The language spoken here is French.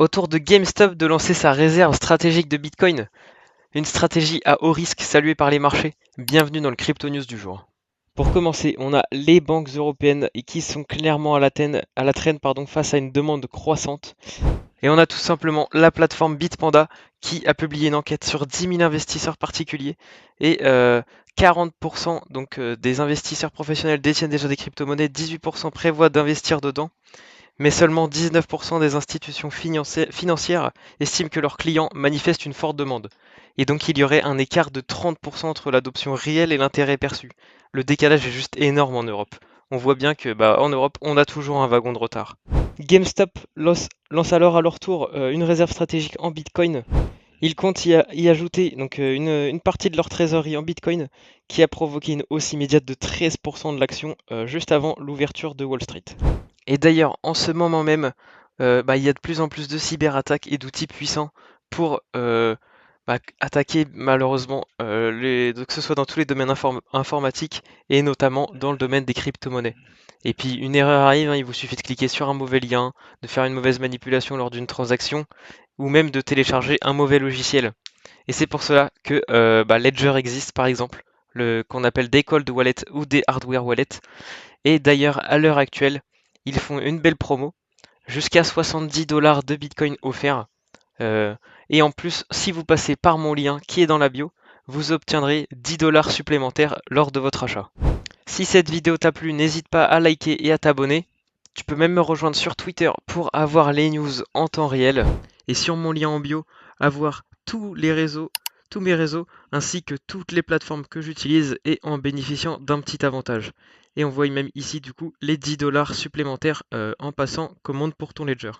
Autour de GameStop de lancer sa réserve stratégique de Bitcoin, une stratégie à haut risque saluée par les marchés. Bienvenue dans le Crypto News du jour. Pour commencer, on a les banques européennes qui sont clairement à la traîne face à une demande croissante. Et on a tout simplement la plateforme Bitpanda qui a publié une enquête sur 10 000 investisseurs particuliers et 40% des investisseurs professionnels détiennent déjà des crypto-monnaies, 18% prévoient d'investir dedans, mais seulement 19% des institutions financières estiment que leurs clients manifestent une forte demande. Et donc il y aurait un écart de 30% entre l'adoption réelle et l'intérêt perçu. Le décalage est juste énorme en Europe. On voit bien que en Europe, on a toujours un wagon de retard. GameStop lance alors à leur tour une réserve stratégique en Bitcoin. Ils comptent y ajouter une partie de leur trésorerie en Bitcoin qui a provoqué une hausse immédiate de 13% de l'action juste avant l'ouverture de Wall Street. Et d'ailleurs, en ce moment même, il y a de plus en plus de cyberattaques et d'outils puissants pour attaquer malheureusement, que ce soit dans tous les domaines informatiques et notamment dans le domaine des crypto-monnaies. Et puis une erreur arrive, hein, il vous suffit de cliquer sur un mauvais lien, de faire une mauvaise manipulation lors d'une transaction, ou même de télécharger un mauvais logiciel. Et c'est pour cela que Ledger existe par exemple, qu'on appelle des cold wallets ou des hardware wallets. Et d'ailleurs, à l'heure actuelle, ils font une belle promo, jusqu'à 70 $ de Bitcoin offerts. Euh, et en plus, si vous passez par mon lien qui est dans la bio, vous obtiendrez 10 $ supplémentaires lors de votre achat. Si cette vidéo t'a plu, n'hésite pas à liker et à t'abonner. Tu peux même me rejoindre sur Twitter pour avoir les news en temps réel. Et sur mon lien en bio, avoir tous mes réseaux, ainsi que toutes les plateformes que j'utilise et en bénéficiant d'un petit avantage. Et on voit même ici du coup les 10 $ supplémentaires en passant commande pour ton Ledger.